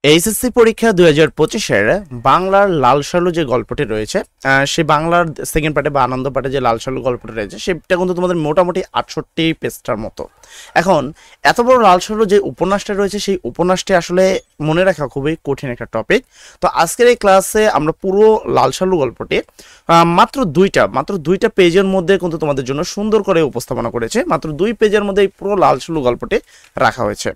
HSC পরীক্ষা 2025-এর বাংলার লাল সালু যে গল্পটি রয়েছে, সেই বাংলার সেকেন্ড পার্টে বা আনন্দ পার্টে যে লাল সালু গল্পটি রয়েছে সেটা কিন্তু তোমাদের মোটামুটি 68 পেজটার মতো। এখন এত বড় লাল সালু যে উপন্যাসটা রয়েছে সেই উপন্যাসটি আসলে মনে রাখা খুবই কঠিন একটা টপিক। তো আজকের এই ক্লাসে আমরা পুরো লাল সালু গল্পটি মাত্র দুইটা পেজের মধ্যে কিন্তু তোমাদের জন্য সুন্দর করে উপস্থাপনা করেছে। মাত্র 2 পেজের মধ্যে এই পুরো লাল সালু গল্পটি রাখা হয়েছে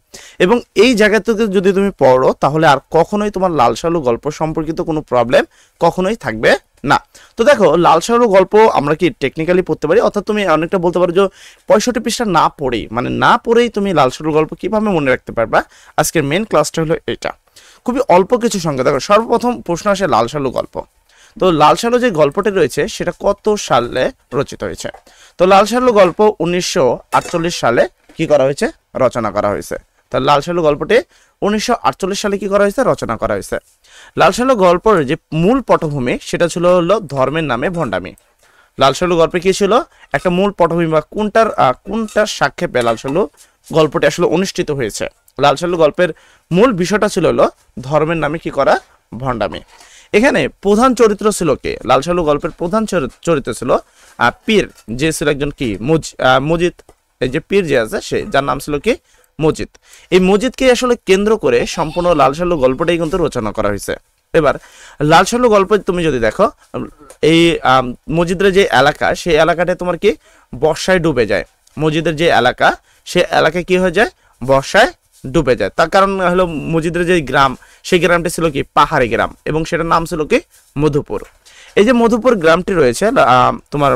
এবং এই জায়গা থেকে যদি তুমি পড়ো তাহলে আর কখনোই তোমার লাল সালু গল্প সম্পর্কিত কোনো প্রবলেম কখনোই থাকবে না। তো দেখো, লাল সালু গল্প আমরা কি টেকনিক্যালি পড়তে পারি, অর্থাৎ তুমি অনেকটা বলতে পারো যে 65 পৃষ্ঠা না পড়েই না পড়েই তুমি লাল সালু গল্প কিভাবে মনে রাখতে পারবা। আজকের মেন ক্লাসটা হলো এটা, খুবই অল্প কিছু সংখ্যা। দেখো, সর্বপ্রথম প্রশ্ন আসে লাল সালু গল্প। তো লাল সালু যে গল্পটি রয়েছে সেটা কত সালে রচিত হয়েছে? তো লাল সালু গল্প 1948 সালে কি করা হয়েছে? রচনা করা হয়েছে। তাহলে লাল সালু গল্পটি 1948 সালে কি করা হয়েছে? রচনা করা হয়েছে। লাল সালু গল্পের যে মূল পটভূমি সেটা ছিল হলো ধর্মের নামে ভণ্ডামি। লাল সালু গল্পে কি ছিল? একটা মূল পটভূমি বা কোনটার সাক্ষেপে লাল সালু গল্পটি আসলে অনুষ্ঠিত হয়েছে। লাল সালু গল্পের মূল বিষয়টা ছিল হলো ধর্মের নামে কি করা? ভণ্ডামি। এখানে প্রধান চরিত্র ছিল কে? লাল সালু গল্পের প্রধান চরিত্র ছিল পীর, যে ছিল একজন কি মজিদ। এই যে পীর যে আছে সে, যার নাম ছিল কি? মজিদ। এই মজিদকে আসলে কেন্দ্র করে সম্পূর্ণ লাল সালু গল্পটাই কিন্তু রচনা করা হয়েছে। এবার লাল সালু গল্প তুমি যদি দেখো, এই মজিদের যে এলাকা সেই এলাকাটা তোমার কি বর্ষায় ডুবে যায়। মজিদের যে এলাকা সে এলাকায় কি হয়ে যায়? বর্ষায় ডুবে যায়। তার কারণ হলো মজিদের যে গ্রাম সেই গ্রামটি ছিল কি পাহাড়ি গ্রাম এবং সেটার নাম ছিল কি মধুপুর। এই যে মধুপুর গ্রামটি রয়েছে তোমার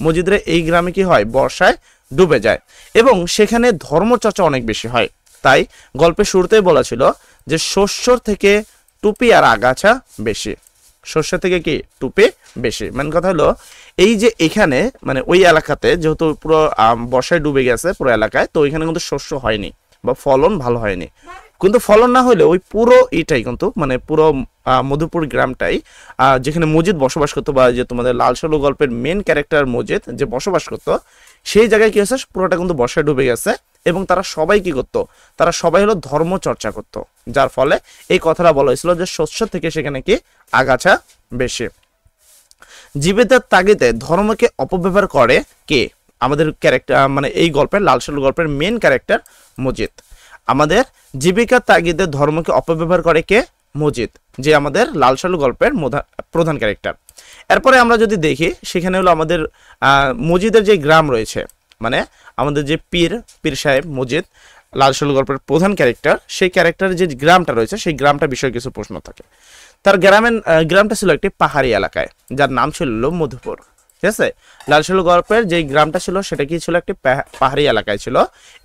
মজিদের এই গ্রামে কি হয়? বর্ষায় ডুবে যায় এবং সেখানে ধর্মচর্চা অনেক বেশি হয়। তাই গল্পের শুরুতেই বলা ছিল যে শস্যর থেকে টুপি আর আগাছা বেশি। শস্য থেকে কি টুপি বেশি। মেন কথা হলো এই যে এখানে মানে ওই এলাকাতে যেহেতু পুরো বর্ষায় ডুবে গেছে পুরো এলাকায়, তো এখানে কিন্তু শস্য হয়নি বা ফলন ভালো হয়নি। কিন্তু ফলন না হলে ওই পুরো এটাই কিন্তু মানে পুরো মধুপুর গ্রামটাই যেখানে মজিদ বসবাস করতো, বা যে তোমাদের লাল সালু গল্পের মেন ক্যারেক্টার মজিদ যে বসবাস করতো, সেই জায়গায় কি হয়েছে? পুরোটা কিন্তু বর্ষায় ডুবে গেছে এবং তারা সবাই কি করতো? তারা সবাই হলো ধর্ম চর্চা করতো, যার ফলে এই কথাটা বলা হয়েছিল যে শস্য থেকে সেখানে কি আগাছা বেশি। জীবিতের তাগিদে ধর্মকে অপব্যবহার করে কে? আমাদের ক্যারেক্টার মানে এই গল্পের লাল সালু গল্পের মেন ক্যারেক্টার মজিদ। আমাদের জীবিকার তাগিদে ধর্মকে অপব্যবহার করে কে? মজিদ, যে আমাদের লাল সালু গল্পের প্রধান ক্যারেক্টার। এরপরে আমরা যদি দেখি সেখানে হলো আমাদের মজিদের যে গ্রাম রয়েছে, মানে আমাদের যে পীর সাহেব মজিদ লাল সালু গল্পের প্রধান ক্যারেক্টার, সেই ক্যারেক্টারের যে গ্রামটা রয়েছে সেই গ্রামটা বিষয়ে কিছু প্রশ্ন থাকে। তার গ্রামটা ছিল একটি পাহাড়ি এলাকায় যার নাম ছিল মধুপুর। ঠিক আছে, লাল সালু গল্পের যে গ্রামটা ছিল সেটা কি ছিল? একটি পাহাড়ি এলাকায় ছিল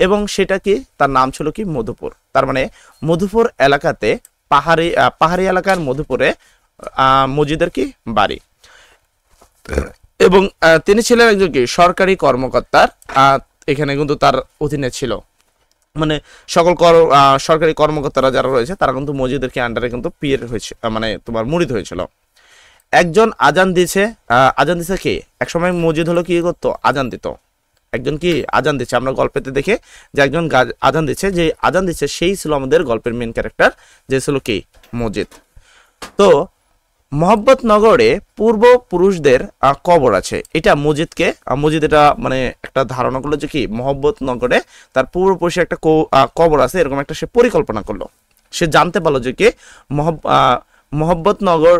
এবং সেটা কি তার নাম ছিল কি মধুপুর। তার মানে মধুপুর এলাকাতে পাহাড়ি এলাকার মধুপুরে মজিদের কি বাড়ি এবং তিনি ছিলেন একজন কি সরকারি কর্মকর্তার, এখানে কিন্তু তার অধীনে ছিল, মানে সকল সরকারি কর্মকর্তারা যারা রয়েছে তারা কিন্তু মজিদের কি আন্ডারে কিন্তু পীর হয়েছে, মানে তোমার মুরিদ হয়েছিল। একজন আজান দিছে কে? একসময় মজিদ হলো কি করতো? আজান দিত। একজন কি আজান দিচ্ছে, আমরা গল্পেতে দেখে যে একজন আজান দিচ্ছে, যে আজান দিচ্ছে সেই ছিল আমাদের গল্পের মেন ক্যারেক্টার, যে ছিল কি মজিদ। তো মহব্বতনগরে পূর্বপুরুষদের কবর আছে। এটা মজিদ এটা মানে একটা ধারণা করলো যে কি মহব্বতনগরে তার পূর্বপুরুষের একটা কবর আছে, এরকম একটা সে পরিকল্পনা করলো। সে জানতে পারলো যে কি মহব্বতনগর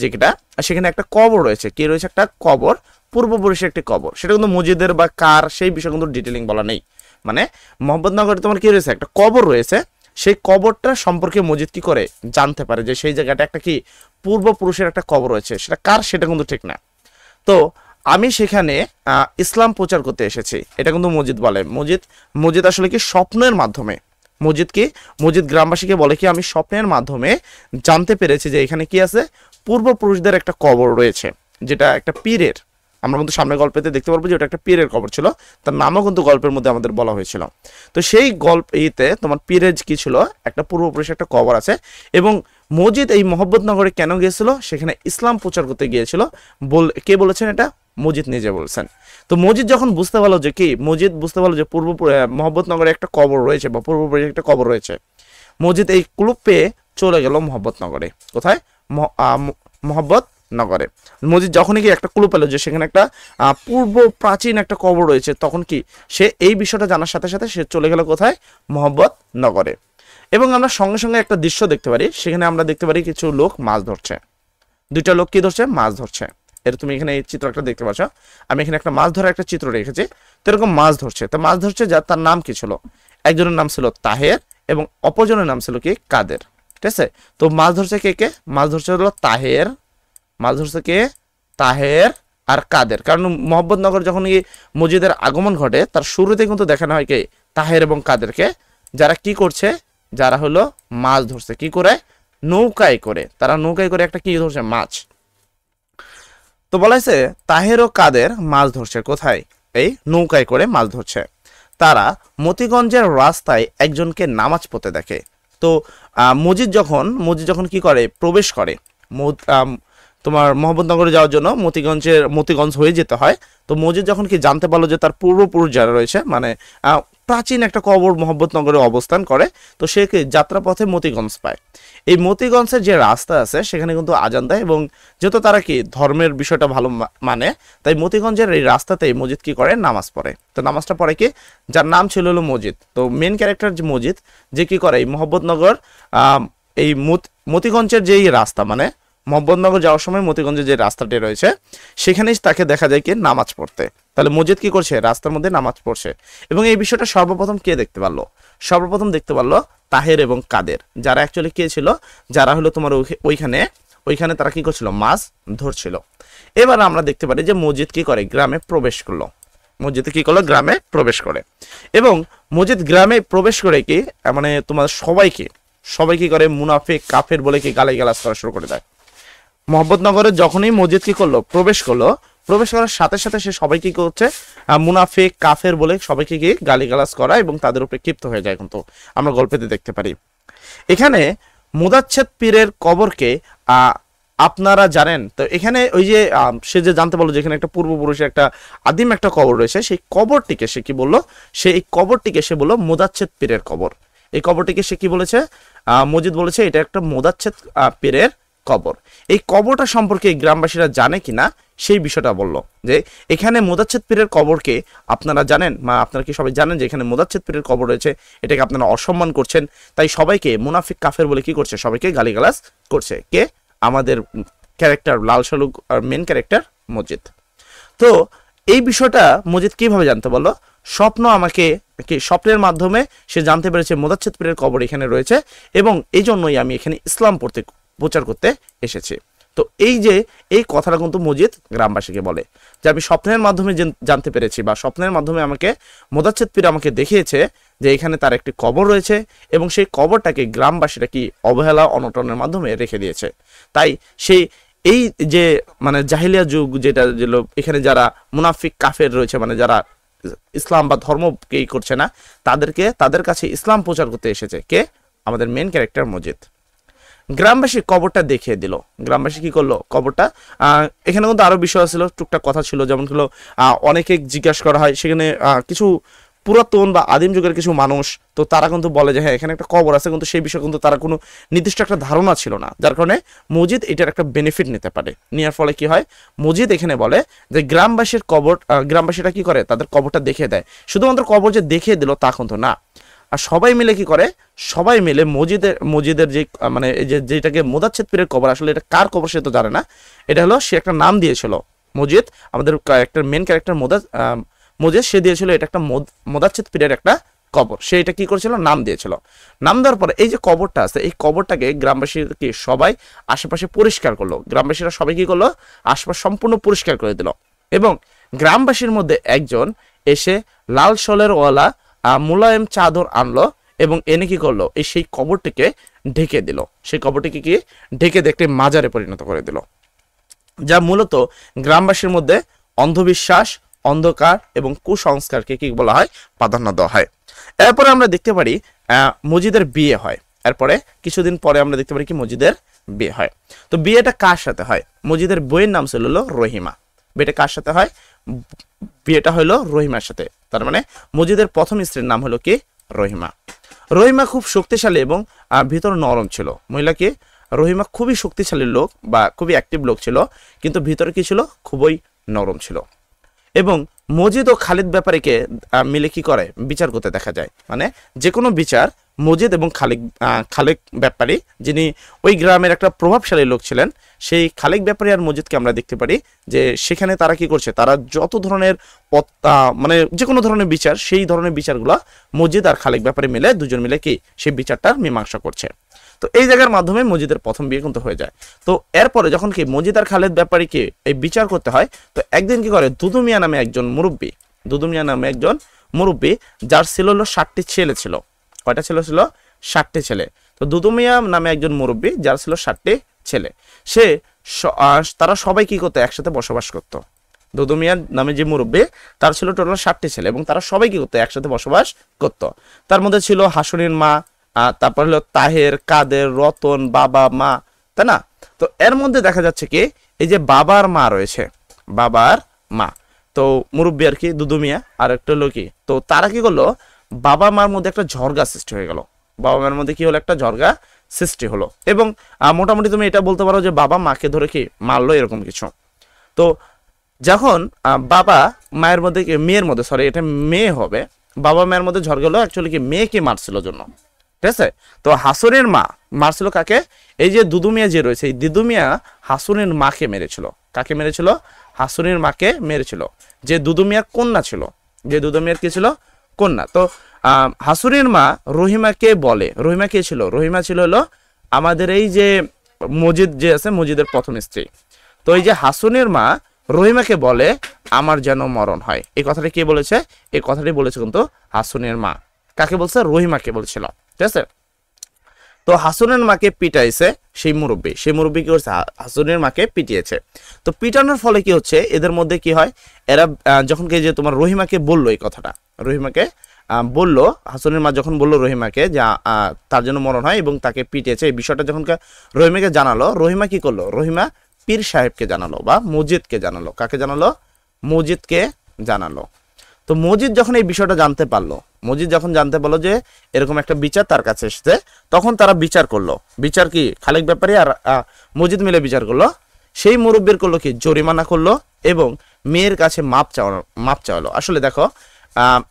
যেটা সেখানে একটা কবর রয়েছে। কি রয়েছে? একটা কবর, পূর্বপুরুষের একটি কবর। সেটা কিন্তু মজিদের বা কার সেই বিষয়ে কিন্তু ডিটেলিং বলা নেই। মানে মহব্বতনগরে তোমার কি রয়েছে? একটা কবর রয়েছে। সেই কবরটা সম্পর্কে মজিদ কি করে জানতে পারে যে সেই জায়গাটা একটা কি পূর্বপুরুষের একটা কবর রয়েছে, সেটা কার সেটা কিন্তু ঠিক না। তো আমি সেখানে ইসলাম প্রচার করতে এসেছি, এটা কিন্তু মজিদ বলে। মজিদ আসলে কি স্বপ্নের মাধ্যমে মজিদ গ্রামবাসীকে বলে কি আমি স্বপ্নের মাধ্যমে জানতে পেরেছি যে এখানে কি আছে? পূর্বপুরুষদের একটা কবর রয়েছে, যেটা একটা পীরের। আমরা কিন্তু সামনে গল্পেতে দেখতে পারবো যে ওটা একটা পীরের কবর ছিল, তার নামও কিন্তু গল্পের মধ্যে আমাদের বলা হয়েছিল। তো সেই গল্পেতে তোমার পীরের কি ছিল? একটা পূর্বপুরুষের একটা কবর আছে এবং মজিদ এই মহব্বতনগরে কেন গিয়েছিল? সেখানে ইসলাম প্রচার করতে গিয়েছিল। কে বলেছেন এটা? মজিদ নিজে বলছেন। তো মজিদ যখন বুঝতে পারলো যে কি, মজিদ বুঝতে পারলো যে মহব্বতনগরে একটা কবর রয়েছে বা পূর্বপুরুষে একটা কবর রয়েছে, মজিদ এই ক্লু পেয়ে চলে গেল মহব্বতনগরে। কোথায়? মহব্বতনগরে। মজিদ যখনই কি একটা ক্লু পেল যে সেখানে একটা পূর্ব প্রাচীন একটা কবর রয়েছে, তখন কি সে এই বিষয়টা জানার সাথে সাথে সে চলে গেল কোথায়? মহব্বতনগরে। এবং আমরা সঙ্গে সঙ্গে একটা দৃশ্য দেখতে পারি, সেখানে আমরা দেখতে পারি কিছু লোক মাছ ধরছে। দুইটা লোক কি ধরছে? মাছ ধরছে। এটা তুমি এখানে এই চিত্রটা দেখতে পাচ্ছ। আমি এখানে একটা মাছ ধরার একটা চিত্র রেখেছি। তো এরকম মাছ ধরছে, তো মাছ ধরছে যার তার নাম কি ছিল? একজনের নাম ছিল তাহের এবং অপরজনের নাম ছিল কি? কাদের। ঠিক আছে? তো মাছ ধরছে কে কে? মাছ ধরছে হলো তাহের, মাছ ধরছে কে? তাহের আর কাদের। কারণ মহব্বতনগর যখন এই মসজিদের আগমন ঘটে তার শুরুতে কিন্তু দেখানো হয় কে? তাহের এবং কাদেরকে, যারা কি করছে? যারা হলো মাছ ধরছে। কি করে? নৌকায় করে। তারা নৌকায় করে একটা কি ধরছে? মাছ। তো বলা হয়েছে তাহের ও কাদের মাছ ধরছে কোথায়? এই নৌকায় করে মাছ ধরছে। তারা মতিগঞ্জের রাস্তায় একজনকে নামাজ পড়তে দেখে। তো মসজিদ যখন কি করে? প্রবেশ করে। তোমার মহব্বতনগরে যাওয়ার জন্য মতিগঞ্জ হয়ে যেতে হয়। তো মসজিদ যখন কি জানতে পারলো যে তার পূর্বপুরুষ যারা রয়েছে, মানে প্রাচীন একটা কবর মহব্বতনগরে অবস্থান করে, তো সে যাত্রাপথে মতিগঞ্জ পায়। এই মতিগঞ্জের যে রাস্তা আছে সেখানে কিন্তু আজান দেয়, এবং যেহেতু তারা কি ধর্মের বিষয়টা ভালো মানে, তাই মতিগঞ্জের এই রাস্তাতেই মসজিদ কি করে? নামাজ পড়ে। তো নামাজটা পড়ে কি? যার নাম ছিল হলো মসজিদ। তো মেন ক্যারেক্টার যে মসজিদ, যে কি করে? এই মহব্বতনগর এই মতিগঞ্জের যেই রাস্তা, মানে মহব্বতনগর যাওয়ার সময় মতিগঞ্জের যে রাস্তাটি রয়েছে সেখানেই তাকে দেখা যায় কি? নামাজ পড়তে। তাহলে মসজিদ কি করছে? রাস্তার মধ্যে নামাজ পড়ছে। এবং এই বিষয়টা সর্বপ্রথম কে দেখতে পারলো? সর্বপ্রথম দেখতে পারলো তাহের এবং কাদের, যারা অ্যাকচুয়ালি কে ছিল? যারা হলো তোমার ওইখানে তারা কি করছিল? মাছ ধরছিল। এবার আমরা দেখতে পারি যে মসজিদ কি করে? গ্রামে প্রবেশ করলো। মসজিদে কি করলো? গ্রামে প্রবেশ করে। এবং মসজিদ গ্রামে প্রবেশ করে কি মানে তোমার সবাই কি করে? মুনাফিক কাফের বলে কি গালিগালাজ করা শুরু করে দেয়। মহব্বতনগরে যখনই মসজিদ কি করলো? প্রবেশ করার সাথে সাথে সে সবাই কি করছে? মুনাফিক কাফের বলে সবাইকে কি গালিগালাজ করা এবং তাদের উপরে ক্ষিপ্ত হয়ে যায়, কিন্তু আমরা গল্পেতে দেখতে পারি। এখানে মুদাচ্ছেদ পীরের কবরকে আপনারা জানেন? তো এখানে ওই যে সে যে জানতে পারলো যেখানে একটা পূর্বপুরুষের একটা আদিম একটা কবর রয়েছে, সেই কবরটিকে সে কি বললো? এই কবরটিকে সে বললো মুদাচ্ছেদ পীরের কবর। এই কবরটিকে সে কি বলেছে? মসজিদ বলেছে এটা একটা মুদাচ্ছেদ পীরের কবর। এই কবরটা সম্পর্কে গ্রামবাসীরা জানে কিনা সেই বিষয়টা বললো, যে এখানে মুদাচ্ছেদ পীরের কবরকে আপনারা জানেন, আপনারা কি সবাই জানেন যে এখানে মুদাচ্ছেদ পীরের কবর রয়েছে, এটাকে আপনারা অসম্মান করছেন, তাই সবাইকে মুনাফিক কাফের বলে কি করছে? সবাইকে গালিগালাজ করছে। কে? আমাদের ক্যারেক্টার লাল শালুক আর মেন ক্যারেক্টার মসজিদ। তো এই বিষয়টা মসজিদ কিভাবে জানতে পারলো? স্বপ্নের মাধ্যমে সে জানতে পেরেছে মুদাচ্ছেদ পীরের কবর এখানে রয়েছে, এবং এই জন্যই আমি এখানে ইসলাম প্রচার করতে এসেছি। তো এই কথাটা কিন্তু মসজিদ গ্রামবাসীকে বলে যে আমি স্বপ্নের মাধ্যমে জানতে পেরেছি, বা স্বপ্নের মাধ্যমে আমাকে মুদাচ্ছেদ পীর আমাকে দেখিয়েছে যে এখানে তার একটি কবর রয়েছে, এবং সেই কবরটাকে গ্রামবাসীরা কি অবহেলা অনটনের মাধ্যমে রেখে দিয়েছে। তাই সেই এই যে মানে জাহিলিয়া যুগ যেটা এখানে যারা মুনাফিক কাফের রয়েছে, মানে যারা ইসলাম বা ধর্মকেই করছে না, তাদের কাছে ইসলাম প্রচার করতে এসেছে কে? আমাদের মেন ক্যারেক্টার মসজিদ। গ্রামবাসী কবরটা দেখিয়ে দিল। গ্রামবাসী কি করলো? কবরটা এখানে কিন্তু আরো বিষয় ছিল, টুকটাক কথা ছিল, যেমন হলো অনেকে জিজ্ঞাসা করা হয় সেখানে কিছু পুরাতন বা আদিম যুগের কিছু মানুষ, তো তারা কিন্তু বলে যে হ্যাঁ এখানে একটা কবর আছে, কিন্তু সেই বিষয়ে কিন্তু তারা কোনো নির্দিষ্ট একটা ধারণা ছিল না, যার কারণে মসজিদ এটার একটা বেনিফিট নিতে পারে। নেওয়ার ফলে কি হয়? মসজিদ এখানে বলে যে গ্রামবাসীরা কি করে? তাদের কবরটা দেখিয়ে দেয়। শুধুমাত্র কবর যে দেখিয়ে দিল তা কিন্তু না, আর সবাই মিলে কি করে? সবাই মিলে মসজিদের যে মানে যেটাকে মুদাচ্ছেদ পীরের কবর, আসলে এটা কার কবর সে তো জানে না, এটা হলো সে একটা নাম দিয়েছিল মসজিদ, আমাদের একটা মেন ক্যারেক্টার মসজিদ, সে দিয়েছিল এটা একটা মুদাচ্ছেদ পীরের একটা কবর। সে এটা কি করেছিল? নাম দিয়েছিল। নাম দেওয়ার পরে এই যে কবরটা আছে, এই কবরটাকে গ্রামবাসী কি সবাই আশেপাশে পরিষ্কার করলো। গ্রামবাসীরা সবাই কি করলো? আশপাশ সম্পূর্ণ পরিষ্কার করে দিল, এবং গ্রামবাসীর মধ্যে একজন এসে লাল শলের ওয়ালা মুলায়েম চাদর আনলো, এবং এনে কি করলো? সেই কবরটিকে ঢেকে দিল। সেই কবরটিকে কি ঢেকে দেখতে মাজারে পরিণত করে দিল, যা মূলত গ্রামবাসীর মধ্যে অন্ধবিশ্বাস, অন্ধকার এবং কুসংস্কারকে কি বলা হয়? প্রাধান্য দেওয়া হয়। এরপরে আমরা দেখতে পারি মসজিদের বিয়ে হয়। এরপরে কিছুদিন পরে আমরা দেখতে পারি কি মসজিদের বিয়ে হয়। তো বিয়েটা কার সাথে হয়? মসজিদের বইয়ের নাম ছিল হলো রহিমা। বিয়েটা কার সাথে হয়? বিয়েটা হলো রহিমার সাথে। তার মানে মজিদের প্রথম স্ত্রীর নাম হলো কি? রহিমা। রহিমা খুব শক্তিশালী এবং ভিতর নরম ছিল। মহিলাকে রহিমা খুবই শক্তিশালী লোক বা খুবই অ্যাক্টিভ লোক ছিল, কিন্তু ভিতরে কি ছিল? খুবই নরম ছিল। এবং মজিদ ও খালিদ ব্যাপারীকে মিলে কি করে? বিচার করতে দেখা যায়। মানে যে কোনো বিচার মজিদ এবং খালিদ ব্যাপারী, যিনি ওই গ্রামের একটা প্রভাবশালী লোক ছিলেন, সেই খালিদ ব্যাপারী আর মজিদকে আমরা দেখতে পারি যে সেখানে তারা কি করছে? তারা যত ধরনের মানে যে কোনো ধরনের বিচার, সেই ধরনের বিচারগুলো মজিদ আর খালিদ ব্যাপারী মিলে দুজন মিলে কি সেই বিচারটার মীমাংসা করছে। তো এই জায়গার মাধ্যমে মজিদের প্রথম বিয়ে কিন্তু হয়ে যায়। তো এরপরে যখন কি মজিদ আর খালিদ ব্যাপারীকে এই বিচার করতে হয়, তো একদিন কি করে? দুদু মিয়া নামে একজন মুরব্বী, যার ছিল হলো 60টি ছেলে ছিল। কয়টা ছেলে ছিল? 60টি ছেলে। তো দুদু মিয়া নামে একজন মুরব্বী, যার ছিল 60টি ছেলে, তারা সবাই কি করতো? একসাথে বসবাস করতো। দুদু মিয়া নামে যে মুরব্বী, তার ছিল টোটাল 60টি ছেলে এবং তারা সবাই কি করতো? একসাথে বসবাস করতো। তার মধ্যে ছিল হাসুনির মা, তারপর হলো তাহের, কাদের, রতন, বাবা, মা, তাই না? তো এর মধ্যে দেখা যাচ্ছে কি এই যে বাবার মা রয়েছে, বাবার মা, তো মুরব্বী আর কি দুদু মিয়া, আর একটা হলো কি, তো তারা কি করলো? বাবা মার মধ্যে একটা ঝরগা সৃষ্টি হয়ে গেল। বাবা মার মধ্যে কি হলো? একটা ঝরগা সৃষ্টি হলো। এবং মোটামুটি তুমি এটা বলতে পারো যে বাবা মাকে ধরে কি মারলো, এরকম কিছু। তো যখন বাবা মায়ের মধ্যে মেয়ের মধ্যে, সরি এটা মেয়ে হবে, বাবা মায়ের মধ্যে ঝরগা হলো অ্যাকচুয়ালি কি মেয়েকে মারছিল জন্য, ঠিক আছে? তো হাসুনের মা মারছিল কাকে? এই যে দুদু মিয়া যে রয়েছে, এই দুদু মিয়া হাসুনের মাকে মেরেছিল। কাকে মেরেছিল? হাসুনের মাকে মেরেছিল, যে দুদু মিয়ার কন্যা ছিল, যে দুদু মিয়ার কি ছিল? কন্যা। তো হাসুনের মা রহিমাকে বলে, রহিমা কে ছিল? রহিমা ছিল হলো আমাদের এই যে মজিদ যে আছে, মজিদের প্রথম স্ত্রী। তো এই যে হাসুনের মা রহিমাকে বলে আমার যেন মরণ হয়। এই কথাটি কে বলেছে? এই কথাটি বলেছে কিন্তু হাসুনের মা। কাকে বলছে? রহিমাকে বলছিল, ঠিক আছে? তো হাসুনের মাকে পিটাইছে সেই মুরব্বী কি করছে? হাসুনের মাকে পিটিয়েছে। তো পিটানোর ফলে কি হচ্ছে? এদের মধ্যে কি হয়? এরা যখন কি যে তোমার রহিমাকে বললো এই কথাটা, রহিমাকে বললো, হাসুনের মা যখন বললো রহিমাকে যে তার জন্য মরণ হয় এবং তাকে পিটিয়েছে, এই বিষয়টা যখন রহিমাকে জানালো, রহিমা কি করলো? রহিমা পীর সাহেবকে জানালো বা মজিদকে জানালো। কাকে জানালো? মজিদকে জানালো। তো মজিদ যখন এই বিষয়টা জানতে পারলো, মজিদ যখন জানতে পারলো যে এরকম একটা বিচার তার কাছে এসেছে, তখন তারা বিচার করলো। বিচার কি? খালিদ ব্যাপারী আর মজিদ মিলে বিচার করলো। সেই মুরব্বীর করলো কি? জরিমানা করলো এবং মেয়ের কাছে মাপ চাওয়ালো। আসলে দেখো,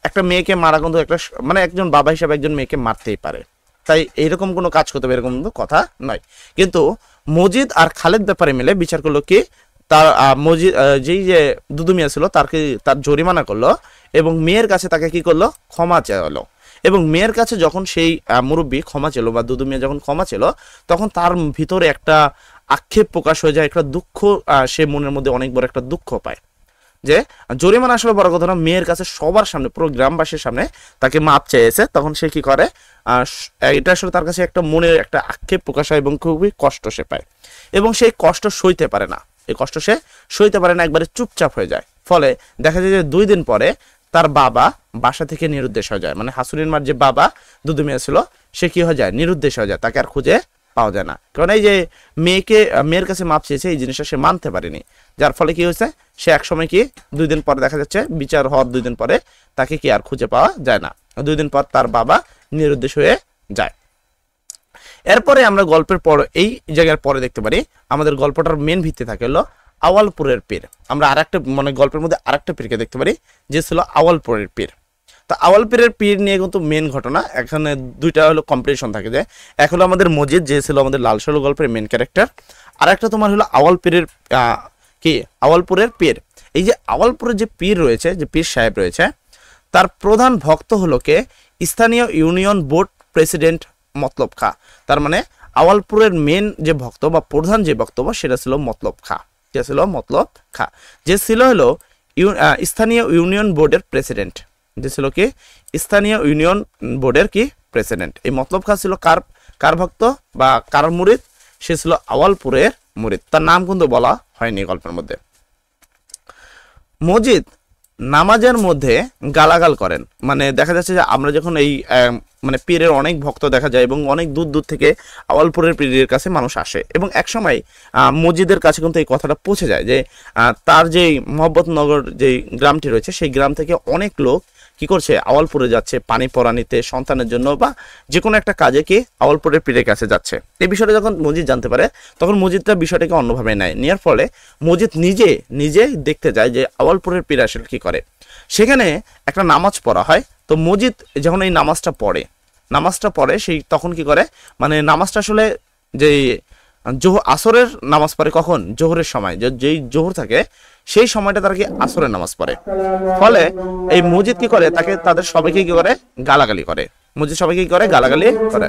একটা মেয়েকে মারা কিন্তু একটা, মানে একজন বাবা হিসাবে একজন মেয়েকে মারতেই পারে, তাই এইরকম কোনো কাজ করতে হবে এরকম কিন্তু কথা নয়। কিন্তু মজিদ আর খালিদ ব্যাপারী মিলে বিচার করলো কি? তার মজিদ যেই যে দুদু মিয়া ছিল তার জরিমানা করলো এবং মেয়ের কাছে তাকে কি করলো? ক্ষমা চাইলো। এবং মেয়ের কাছে যখন সেই মুরব্বী ক্ষমা ছিল বা দুদু মিয়া যখন ক্ষমা ছিল, তখন তার ভিতরে একটা আক্ষেপ প্রকাশ হয়ে যায়, একটা দুঃখ, সে মনের মধ্যে অনেক বড় একটা দুঃখ পায় যে জরিমানা আসলে বড় কথা না, মেয়ের কাছে সবার সামনে, পুরো গ্রামবাসীর সামনে তাকে মাপ চেয়েছে। তখন সে কি করে? এটা আসলে তার কাছে একটা মনের একটা আক্ষেপ প্রকাশ হয় এবং খুবই কষ্ট সে পায় এবং সেই কষ্ট সইতে পারে না। এই কষ্ট সে সইতে পারে না, একবারে চুপচাপ হয়ে যায়। ফলে দেখা যায় যে 2 দিন পরে তার বাবা বাসা থেকে নিরুদ্দেশ হয়ে যায়। মানে হাসুনির মার যে বাবা দুদু মিয়া ছিল, সে কি হয়ে যায়? নিরুদ্দেশ হয়ে যায়, তাকে আর খুঁজে পাওয়া যায় না। কারণ এই যে মেয়ের কাছে মাপ চেয়েছে, এই জিনিসটা সে মানতে পারেনি, যার ফলে কি হয়েছে? সে একসময় কি 2 দিন পরে দেখা যাচ্ছে বিচার হওয়ার 2 দিন পরে তাকে কি আর খুঁজে পাওয়া যায় না। 2 দিন পর তার বাবা নিরুদ্দেশ হয়ে যায়। এরপরে আমরা গল্পের পর এই জায়গার পরে দেখতে পারি আমাদের গল্পটার মেন ভিত্তি থাকে হলো আওয়ালপুরের পীর। আমরা আরেকটা মানে গল্পের মধ্যে আরেকটা পীরকে দেখতে পারি যে ছিল আওয়ালপুরের পীর। তো আওয়ালপুরের পীর নিয়ে কিন্তু মেন ঘটনা এখানে 2টা হলো কম্পিটিশন থাকে, যে এক হলো আমাদের মজিদ যে ছিল আমাদের লাল সালু গল্পের মেন ক্যারেক্টার, আর একটা তোমার হলো আওয়ালপুরের পীর। এই যে আওয়ালপুরের যে পীর রয়েছে, যে পীর সাহেব রয়েছে, তার প্রধান ভক্ত হলো কে? স্থানীয় ইউনিয়ন বোর্ড প্রেসিডেন্ট মতলব খা। তার মানে আওয়ালপুরের মেন যে ভক্ত বা প্রধান যে বক্তব্য সেটা ছিল মতলব খা। যে ছিল মতলব খা, যে ছিল হলো স্থানীয় ইউনিয়ন বোর্ডের প্রেসিডেন্ট, যে ছিল কি স্থানীয় ইউনিয়ন বোর্ডের কি প্রেসিডেন্ট। এই মতলব খা ছিল কার ভক্ত বা কার মুরিদ? সে ছিল আওয়ালপুরের মুরিদ। তার নাম কিন্তু বলা হয়নি গল্পের মধ্যে। মজিদ নামাজের মধ্যে গালাগাল করেন। মানে দেখা যাচ্ছে যে আমরা যখন এই মানে পীরের অনেক ভক্ত দেখা যায় এবং অনেক দূর দূর থেকে আওয়ালপুরের পীরের কাছে মানুষ আসে এবং একসময় মসজিদের কাছে কিন্তু এই কথাটা পৌঁছে যায় যে তার যেই মোহাম্মদনগর যেই গ্রামটি রয়েছে সেই গ্রাম থেকে অনেক লোক কি করছে, আওয়ালপুরে যাচ্ছে পানি পরা নিতে, সন্তানের জন্য বা যে কোনো একটা কাজে কি আওয়ালপুরের পীরের কাছে যাচ্ছে। এই বিষয়টা যখন মসজিদ জানতে পারে তখন মসজিদটা বিষয়টাকে অন্যভাবে নেয়, নেওয়ার ফলে মসজিদ নিজে দেখতে যায় যে আওয়ালপুরের পীর আসলে কি করে। সেখানে একটা নামাজ পড়া হয়। তো মসজিদ যখন এই নামাজটা পড়ে সেই তখন কি করে, মানে নামাজটা আসলে যেই আসরের নামাজ পড়ে কখন, জোহরের সময়, যেই জোহর থাকে সেই সময়টা তারা কি আসরের নামাজ পড়ে। ফলে এই মসজিদ কি করে, তাদের সবাইকে কি করে, গালাগালি করে। মসজিদ সবাইকে কি করে, গালাগালি করে।